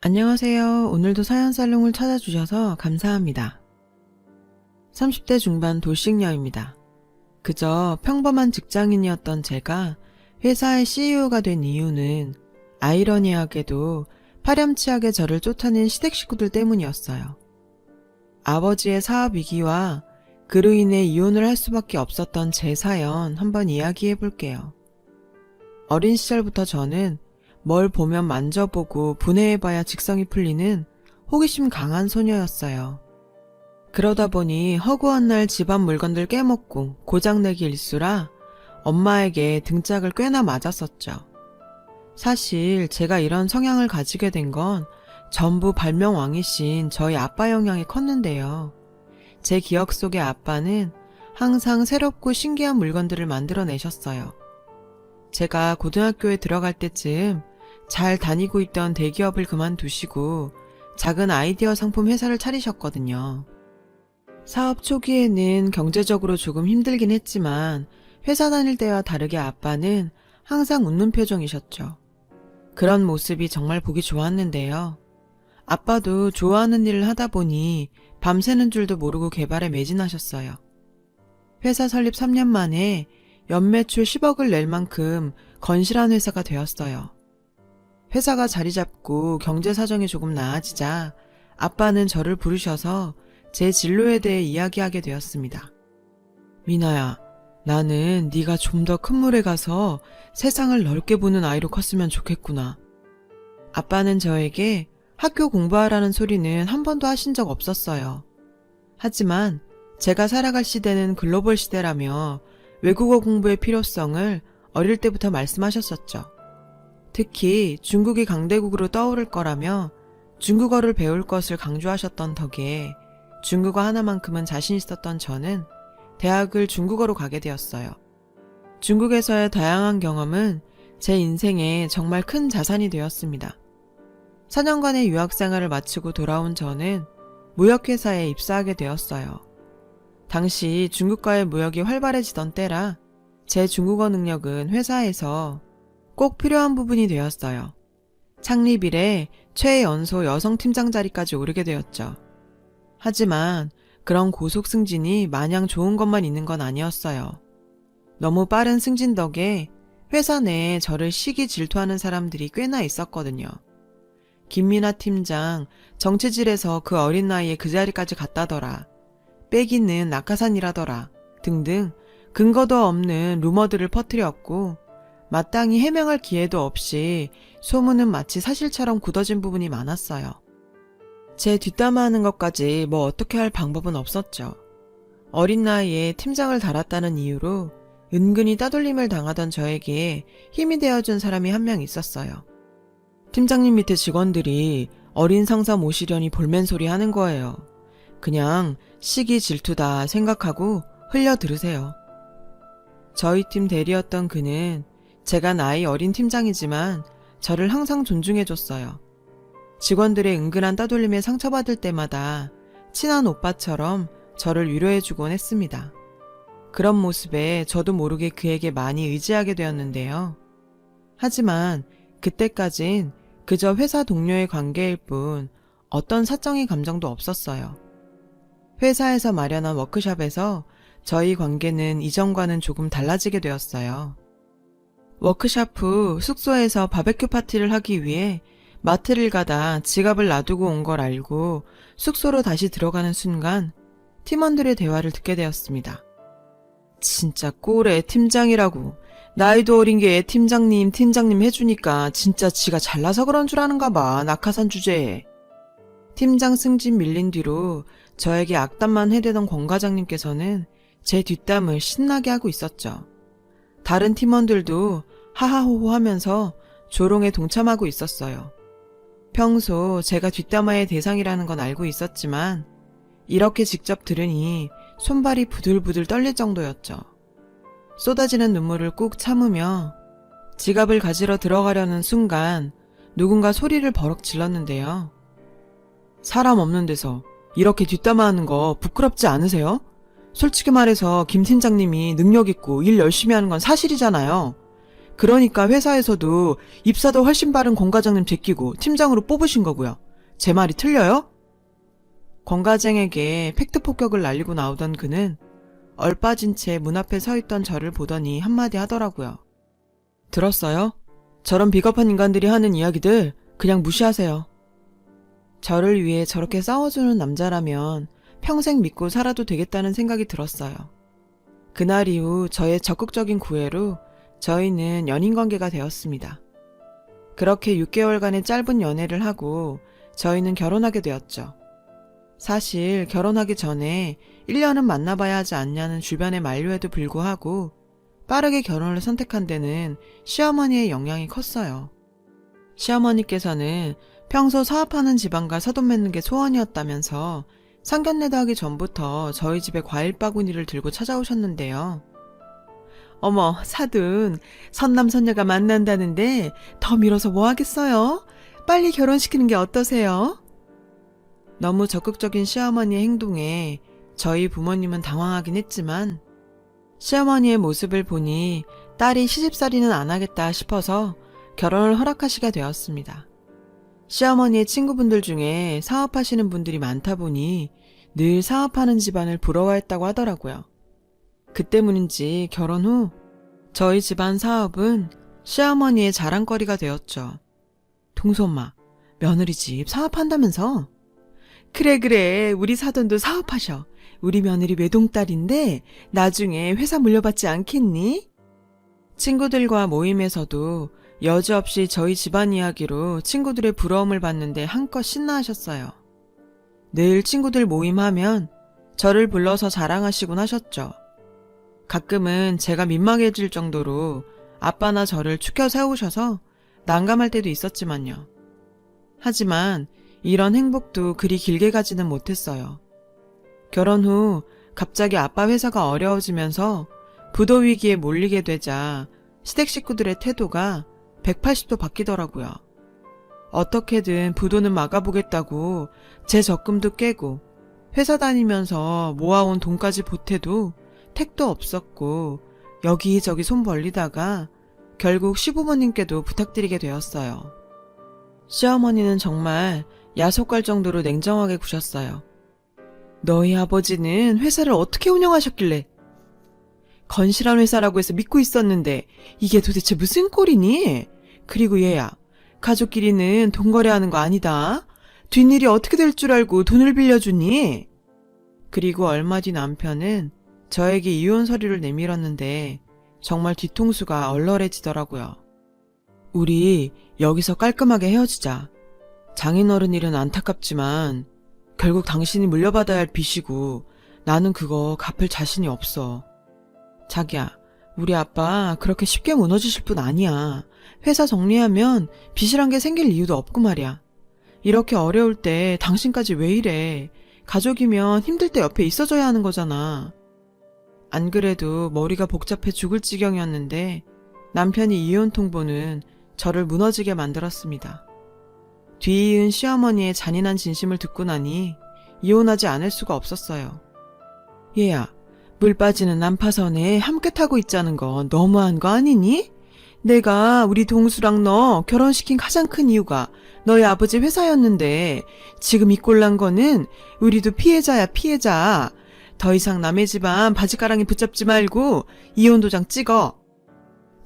안녕하세요. 오늘도 사연살롱을 찾아주셔서 감사합니다. 30대 중반 돌싱녀입니다. 그저 평범한 직장인이었던 제가 회사의 CEO가 된 이유는 아이러니하게도 파렴치하게 저를 쫓아낸 시댁 식구들 때문이었어요. 아버지의 사업 위기와 그로 인해 이혼을 할 수밖에 없었던 제 사연 한번 이야기해 볼게요. 어린 시절부터 저는 뭘 보면 만져보고 분해해봐야 직성이 풀리는 호기심 강한 소녀였어요. 그러다 보니 허구한 날 집안 물건들 깨먹고 고장내기 일수라 엄마에게 등짝을 꽤나 맞았었죠. 사실 제가 이런 성향을 가지게 된 건 전부 발명왕이신 저희 아빠 영향이 컸는데요. 제 기억 속의 아빠는 항상 새롭고 신기한 물건들을 만들어내셨어요. 제가 고등학교에 들어갈 때쯤 잘 다니고 있던 대기업을 그만두시고 작은 아이디어 상품 회사를 차리셨거든요. 사업 초기에는 경제적으로 조금 힘들긴 했지만 회사 다닐 때와 다르게 아빠는 항상 웃는 표정이셨죠. 그런 모습이 정말 보기 좋았는데요. 아빠도 좋아하는 일을 하다 보니 밤새는 줄도 모르고 개발에 매진하셨어요. 회사 설립 3년 만에 연매출 10억을 낼 만큼 건실한 회사가 되었어요. 회사가 자리 잡고 경제 사정이 조금 나아지자 아빠는 저를 부르셔서 제 진로에 대해 이야기하게 되었습니다. 미나야, 나는 네가 좀 더 큰 물에 가서 세상을 넓게 보는 아이로 컸으면 좋겠구나. 아빠는 저에게 학교 공부하라는 소리는 한 번도 하신 적 없었어요. 하지만 제가 살아갈 시대는 글로벌 시대라며 외국어 공부의 필요성을 어릴 때부터 말씀하셨었죠. 특히 중국이 강대국으로 떠오를 거라며 중국어를 배울 것을 강조하셨던 덕에 중국어 하나만큼은 자신 있었던 저는 대학을 중국어로 가게 되었어요. 중국에서의 다양한 경험은 제 인생에 정말 큰 자산이 되었습니다. 4년간의 유학 생활을 마치고 돌아온 저는 무역회사에 입사하게 되었어요. 당시 중국과의 무역이 활발해지던 때라 제 중국어 능력은 회사에서 꼭 필요한 부분이 되었어요. 창립 이래 최연소 여성 팀장 자리까지 오르게 되었죠. 하지만 그런 고속 승진이 마냥 좋은 것만 있는 건 아니었어요. 너무 빠른 승진 덕에 회사 내에 저를 시기 질투하는 사람들이 꽤나 있었거든요. 김미나 팀장 정체질에서 그 어린 나이에 그 자리까지 갔다더라. 빼기는 낙하산이라더라. 등등 근거도 없는 루머들을 퍼뜨렸고 마땅히 해명할 기회도 없이 소문은 마치 사실처럼 굳어진 부분이 많았어요. 제 뒷담화하는 것까지 뭐 어떻게 할 방법은 없었죠. 어린 나이에 팀장을 달았다는 이유로 은근히 따돌림을 당하던 저에게 힘이 되어준 사람이 한 명 있었어요. 팀장님 밑에 직원들이 어린 상사 모시려니 볼멘소리 하는 거예요. 그냥 시기 질투다 생각하고 흘려 들으세요. 저희 팀 대리였던 그는 제가 나이 어린 팀장이지만 저를 항상 존중해줬어요. 직원들의 은근한 따돌림에 상처받을 때마다 친한 오빠처럼 저를 위로해주곤 했습니다. 그런 모습에 저도 모르게 그에게 많이 의지하게 되었는데요. 하지만 그때까진 그저 회사 동료의 관계일 뿐 어떤 사적인 감정도 없었어요. 회사에서 마련한 워크숍에서 저희 관계는 이전과는 조금 달라지게 되었어요. 워크숍 후 숙소에서 바베큐 파티를 하기 위해 마트를 가다 지갑을 놔두고 온 걸 알고 숙소로 다시 들어가는 순간 팀원들의 대화를 듣게 되었습니다. 진짜 꼴에 팀장이라고. 나이도 어린 게 팀장님 해주니까 진짜 지가 잘나서 그런 줄 아는가 봐. 낙하산 주제에. 팀장 승진 밀린 뒤로 저에게 악담만 해대던 권 과장님께서는 제 뒷담을 신나게 하고 있었죠. 다른 팀원들도 하하호호 하면서 조롱에 동참하고 있었어요. 평소 제가 뒷담화의 대상이라는 건 알고 있었지만 이렇게 직접 들으니 손발이 부들부들 떨릴 정도였죠. 쏟아지는 눈물을 꾹 참으며 지갑을 가지러 들어가려는 순간 누군가 소리를 버럭 질렀는데요. 사람 없는 데서 이렇게 뒷담화하는 거 부끄럽지 않으세요? 솔직히 말해서 김 팀장님이 능력 있고 일 열심히 하는 건 사실이잖아요. 그러니까 회사에서도 입사도 훨씬 빠른 권 과장님 제끼고 팀장으로 뽑으신 거고요. 제 말이 틀려요? 권 과장에게 팩트 폭격을 날리고 나오던 그는 얼빠진 채 문 앞에 서 있던 저를 보더니 한마디 하더라고요. 들었어요? 저런 비겁한 인간들이 하는 이야기들 그냥 무시하세요. 저를 위해 저렇게 싸워주는 남자라면 평생 믿고 살아도 되겠다는 생각이 들었어요. 그날 이후 저의 적극적인 구애로 저희는 연인관계가 되었습니다. 그렇게 6개월간의 짧은 연애를 하고 저희는 결혼하게 되었죠. 사실 결혼하기 전에 1년은 만나봐야 하지 않냐는 주변의 만류에도 불구하고 빠르게 결혼을 선택한 데는 시어머니의 영향이 컸어요. 시어머니께서는 평소 사업하는 집안과 사돈 맺는 게 소원이었다면서 상견례도 하기 전부터 저희 집에 과일 바구니를 들고 찾아오셨는데요. 어머, 사돈, 선남선녀가 만난다는데 더 미뤄서 뭐 하겠어요? 빨리 결혼시키는 게 어떠세요? 너무 적극적인 시어머니의 행동에 저희 부모님은 당황하긴 했지만 시어머니의 모습을 보니 딸이 시집살이는 안 하겠다 싶어서 결혼을 허락하시게 되었습니다. 시어머니의 친구분들 중에 사업하시는 분들이 많다 보니 늘 사업하는 집안을 부러워했다고 하더라고요. 그 때문인지 결혼 후 저희 집안 사업은 시어머니의 자랑거리가 되었죠. 동소엄마, 며느리 집 사업한다면서? 그래, 우리 사돈도 사업하셔. 우리 며느리 외동딸인데 나중에 회사 물려받지 않겠니? 친구들과 모임에서도 여지없이 저희 집안 이야기로 친구들의 부러움을 받는데 한껏 신나하셨어요. 늘 친구들 모임하면 저를 불러서 자랑하시곤 하셨죠. 가끔은 제가 민망해질 정도로 아빠나 저를 추켜 세우셔서 난감할 때도 있었지만요. 하지만 이런 행복도 그리 길게 가지는 못했어요. 결혼 후 갑자기 아빠 회사가 어려워지면서 부도 위기에 몰리게 되자 시댁 식구들의 태도가 180도 바뀌더라고요. 어떻게든 부도는 막아보겠다고 제 적금도 깨고 회사 다니면서 모아온 돈까지 보태도 택도 없었고 여기저기 손 벌리다가 결국 시부모님께도 부탁드리게 되었어요. 시어머니는 정말 야속할 정도로 냉정하게 구셨어요. 너희 아버지는 회사를 어떻게 운영하셨길래? 건실한 회사라고 해서 믿고 있었는데 이게 도대체 무슨 꼴이니? 그리고 얘야, 가족끼리는 돈 거래하는 거 아니다. 뒷일이 어떻게 될 줄 알고 돈을 빌려주니? 그리고 얼마 뒤 남편은 저에게 이혼 서류를 내밀었는데 정말 뒤통수가 얼얼해지더라고요. 우리 여기서 깔끔하게 헤어지자. 장인어른 일은 안타깝지만 결국 당신이 물려받아야 할 빚이고 나는 그거 갚을 자신이 없어. 자기야, 우리 아빠 그렇게 쉽게 무너지실 분 아니야. 회사 정리하면 빚이란 게 생길 이유도 없고 말이야. 이렇게 어려울 때 당신까지 왜 이래. 가족이면 힘들 때 옆에 있어줘야 하는 거잖아. 안 그래도 머리가 복잡해 죽을 지경이었는데 남편이 이혼 통보는 저를 무너지게 만들었습니다. 뒤이은 시어머니의 잔인한 진심을 듣고 나니 이혼하지 않을 수가 없었어요. 얘야, 물 빠지는 난파선에 함께 타고 있자는 건 너무한 거 아니니? 내가 우리 동수랑 너 결혼시킨 가장 큰 이유가 너희 아버지 회사였는데 지금 이 꼴난 거는 우리도 피해자야, 피해자. 더 이상 남의 집안 바지가랑이 붙잡지 말고 이혼 도장 찍어.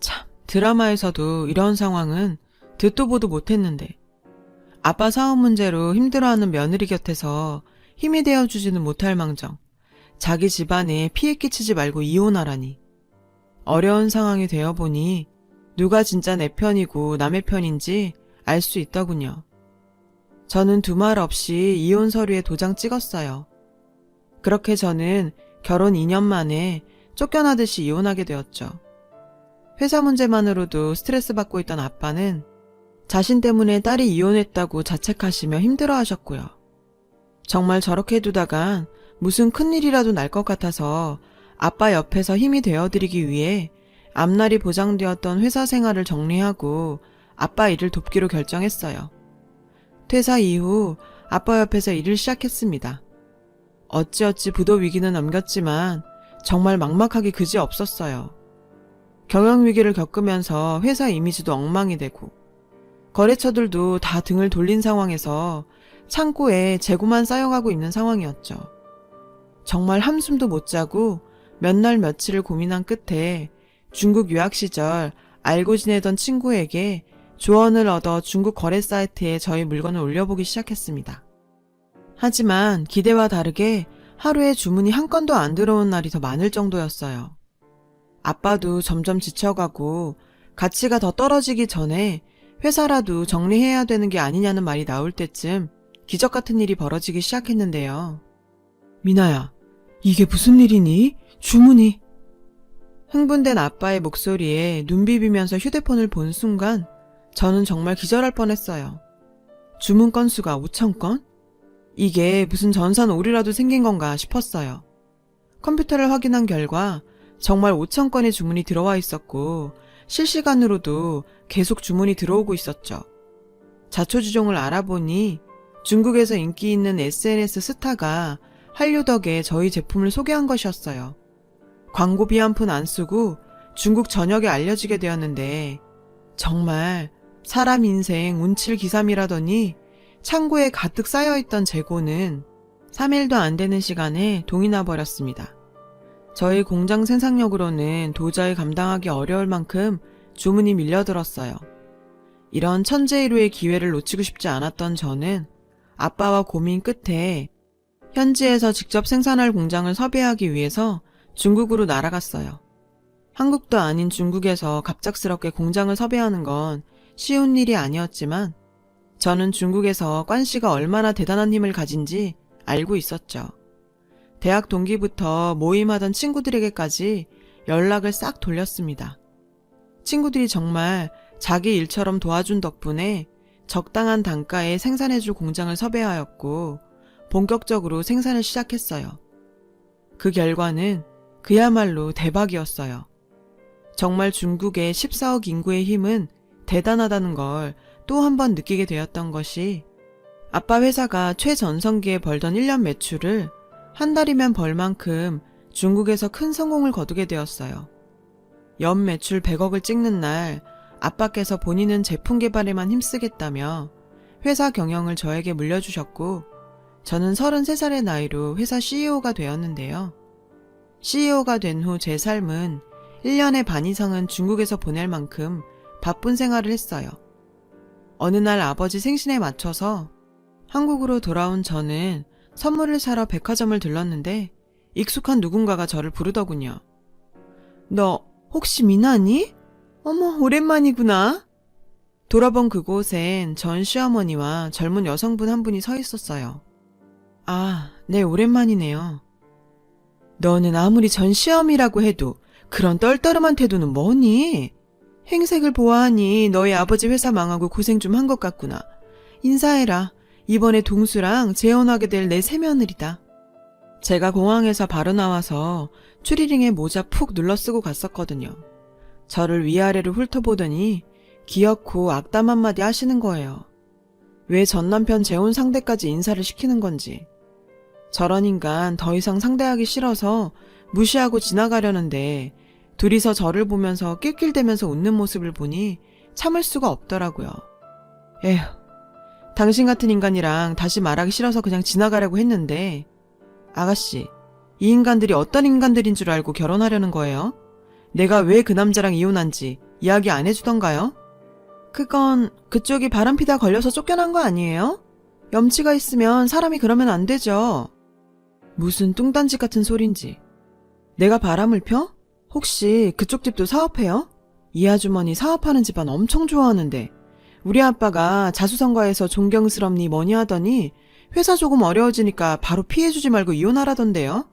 참, 드라마에서도 이런 상황은 듣도 보도 못했는데 아빠 사업 문제로 힘들어하는 며느리 곁에서 힘이 되어주지는 못할 망정 자기 집안에 피해 끼치지 말고 이혼하라니. 어려운 상황이 되어보니 누가 진짜 내 편이고 남의 편인지 알 수 있더군요. 저는 두말 없이 이혼 서류에 도장 찍었어요. 그렇게 저는 결혼 2년 만에 쫓겨나듯이 이혼하게 되었죠. 회사 문제만으로도 스트레스 받고 있던 아빠는 자신 때문에 딸이 이혼했다고 자책하시며 힘들어하셨고요. 정말 저렇게 두다간 무슨 큰일이라도 날 것 같아서 아빠 옆에서 힘이 되어드리기 위해 앞날이 보장되었던 회사 생활을 정리하고 아빠 일을 돕기로 결정했어요. 퇴사 이후 아빠 옆에서 일을 시작했습니다. 어찌어찌 부도 위기는 넘겼지만 정말 막막하기 그지없었어요. 경영 위기를 겪으면서 회사 이미지도 엉망이 되고 거래처들도 다 등을 돌린 상황에서 창고에 재고만 쌓여가고 있는 상황이었죠. 정말 한숨도 못 자고 몇 날 며칠을 고민한 끝에 중국 유학 시절 알고 지내던 친구에게 조언을 얻어 중국 거래 사이트에 저희 물건을 올려보기 시작했습니다. 하지만 기대와 다르게 하루에 주문이 한 건도 안 들어온 날이 더 많을 정도였어요. 아빠도 점점 지쳐가고 가치가 더 떨어지기 전에 회사라도 정리해야 되는 게 아니냐는 말이 나올 때쯤 기적 같은 일이 벌어지기 시작했는데요. 미나야, 이게 무슨 일이니? 주문이. 흥분된 아빠의 목소리에 눈 비비면서 휴대폰을 본 순간 저는 정말 기절할 뻔했어요. 주문 건수가 5,000건? 이게 무슨 전산오류라도 생긴 건가 싶었어요. 컴퓨터를 확인한 결과 정말 5,000건의 주문이 들어와 있었고 실시간으로도 계속 주문이 들어오고 있었죠. 자초지종을 알아보니 중국에서 인기 있는 SNS 스타가 한류 덕에 저희 제품을 소개한 것이었어요. 광고비 한 푼 안 쓰고 중국 전역에 알려지게 되었는데 정말 사람 인생 운칠기삼이라더니 창고에 가득 쌓여있던 재고는 3일도 안 되는 시간에 동이 나버렸습니다. 저희 공장 생산력으로는 도저히 감당하기 어려울 만큼 주문이 밀려들었어요. 이런 천재일우의 기회를 놓치고 싶지 않았던 저는 아빠와 고민 끝에 현지에서 직접 생산할 공장을 섭외하기 위해서 중국으로 날아갔어요. 한국도 아닌 중국에서 갑작스럽게 공장을 섭외하는 건 쉬운 일이 아니었지만 저는 중국에서 관씨가 얼마나 대단한 힘을 가진지 알고 있었죠. 대학 동기부터 모임하던 친구들에게까지 연락을 싹 돌렸습니다. 친구들이 정말 자기 일처럼 도와준 덕분에 적당한 단가에 생산해줄 공장을 섭외하였고 본격적으로 생산을 시작했어요. 그 결과는 그야말로 대박이었어요. 정말 중국의 14억 인구의 힘은 대단하다는 걸 또 한 번 느끼게 되었던 것이 아빠 회사가 최전성기에 벌던 1년 매출을 한 달이면 벌 만큼 중국에서 큰 성공을 거두게 되었어요. 연 매출 100억을 찍는 날 아빠께서 본인은 제품 개발에만 힘쓰겠다며 회사 경영을 저에게 물려주셨고 저는 33살의 나이로 회사 CEO가 되었는데요. CEO가 된 후 제 삶은 1년의 반 이상은 중국에서 보낼 만큼 바쁜 생활을 했어요. 어느 날 아버지 생신에 맞춰서 한국으로 돌아온 저는 선물을 사러 백화점을 들렀는데 익숙한 누군가가 저를 부르더군요. 너 혹시 미나니? 어머, 오랜만이구나. 돌아본 그곳엔 전 시어머니와 젊은 여성분 한 분이 서 있었어요. 아, 네, 오랜만이네요. 너는 아무리 전 시어미라고 해도 그런 떨떠름한 태도는 뭐니? 행색을 보아하니 너희 아버지 회사 망하고 고생 좀 한 것 같구나. 인사해라. 이번에 동수랑 재혼하게 될 내 새며느리다. 제가 공항에서 바로 나와서 추리링에 모자 푹 눌러쓰고 갔었거든요. 저를 위아래로 훑어보더니 기어코 악담 한마디 하시는 거예요. 왜 전남편 재혼 상대까지 인사를 시키는 건지. 저런 인간 더 이상 상대하기 싫어서 무시하고 지나가려는데 둘이서 저를 보면서 낄낄대면서 웃는 모습을 보니 참을 수가 없더라고요. 에휴, 당신 같은 인간이랑 다시 말하기 싫어서 그냥 지나가려고 했는데 아가씨, 이 인간들이 어떤 인간들인 줄 알고 결혼하려는 거예요? 내가 왜 그 남자랑 이혼한지 이야기 안 해주던가요? 그건 그쪽이 바람피다 걸려서 쫓겨난 거 아니에요? 염치가 있으면 사람이 그러면 안 되죠. 무슨 뚱딴짓 같은 소린지. 내가 바람을 펴? 혹시 그쪽 집도 사업해요? 이 아주머니 사업하는 집안 엄청 좋아하는데 우리 아빠가 자수성가해서 존경스럽니 뭐니 하더니 회사 조금 어려워지니까 바로 피해주지 말고 이혼하라던데요.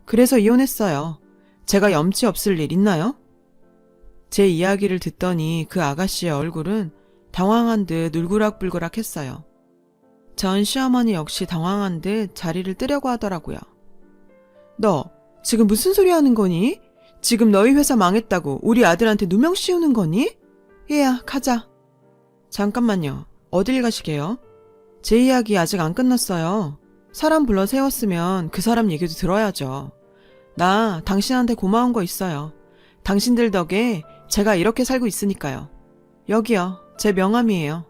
그래서 이혼했어요. 제가 염치 없을 일 있나요? 제 이야기를 듣더니 그 아가씨의 얼굴은 당황한 듯 울그락불그락 했어요. 전 시어머니 역시 당황한 듯 자리를 뜨려고 하더라고요. 너 지금 무슨 소리 하는 거니? 지금 너희 회사 망했다고 우리 아들한테 누명 씌우는 거니? 얘야, 가자. 잠깐만요. 어딜 가시게요? 제 이야기 아직 안 끝났어요. 사람 불러 세웠으면 그 사람 얘기도 들어야죠. 나 당신한테 고마운 거 있어요. 당신들 덕에 제가 이렇게 살고 있으니까요. 여기요, 제 명함이에요.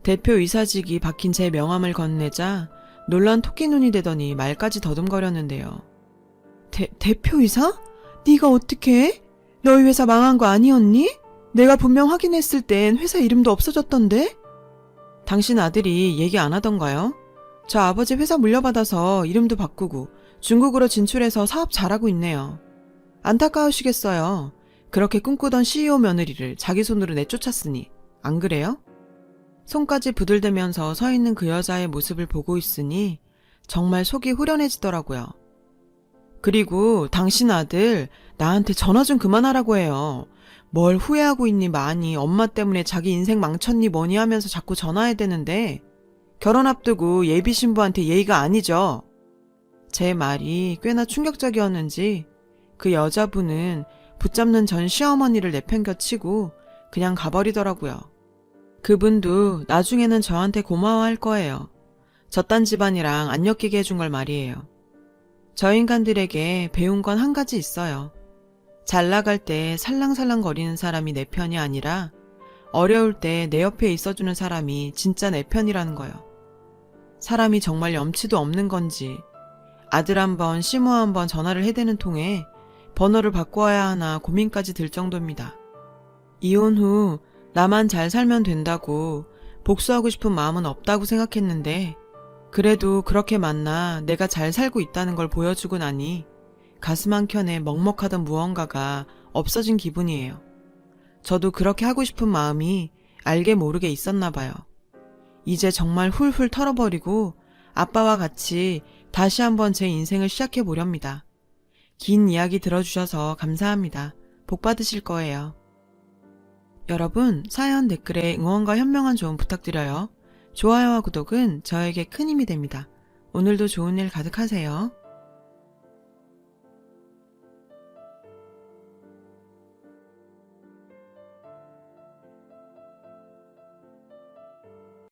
대표 이사직이 박힌 제 명함을 건네자 놀란 토끼눈이 되더니 말까지 더듬거렸는데요. 대표이사? 네가 어떻게 해? 너희 회사 망한 거 아니었니? 내가 분명 확인했을 땐 회사 이름도 없어졌던데? 당신 아들이 얘기 안 하던가요? 저 아버지 회사 물려받아서 이름도 바꾸고 중국으로 진출해서 사업 잘하고 있네요. 안타까우시겠어요. 그렇게 꿈꾸던 CEO 며느리를 자기 손으로 내쫓았으니. 안 그래요? 손까지 부들대면서 서 있는 그 여자의 모습을 보고 있으니 정말 속이 후련해지더라고요. 그리고 당신 아들 나한테 전화 좀 그만하라고 해요. 뭘 후회하고 있니 많이 엄마 때문에 자기 인생 망쳤니 뭐니 하면서 자꾸 전화해야 되는데 결혼 앞두고 예비 신부한테 예의가 아니죠. 제 말이 꽤나 충격적이었는지 그 여자분은 붙잡는 전 시어머니를 내팽겨치고 그냥 가버리더라고요. 그분도 나중에는 저한테 고마워할 거예요. 저딴 집안이랑 안 엮이게 해준 걸 말이에요. 저 인간들에게 배운 건 한 가지 있어요. 잘 나갈 때 살랑살랑 거리는 사람이 내 편이 아니라 어려울 때 내 옆에 있어주는 사람이 진짜 내 편이라는 거요. 사람이 정말 염치도 없는 건지 아들 한 번, 시모 한 번 전화를 해대는 통에 번호를 바꿔야 하나 고민까지 들 정도입니다. 이혼 후 나만 잘 살면 된다고 복수하고 싶은 마음은 없다고 생각했는데 그래도 그렇게 만나 내가 잘 살고 있다는 걸 보여주고 나니 가슴 한켠에 먹먹하던 무언가가 없어진 기분이에요. 저도 그렇게 하고 싶은 마음이 알게 모르게 있었나 봐요. 이제 정말 훌훌 털어버리고 아빠와 같이 다시 한번 제 인생을 시작해 보렵니다. 긴 이야기 들어주셔서 감사합니다. 복 받으실 거예요. 여러분, 사연 댓글에 응원과 현명한 조언 부탁드려요. 좋아요와 구독은 저에게 큰 힘이 됩니다. 오늘도 좋은 일 가득하세요.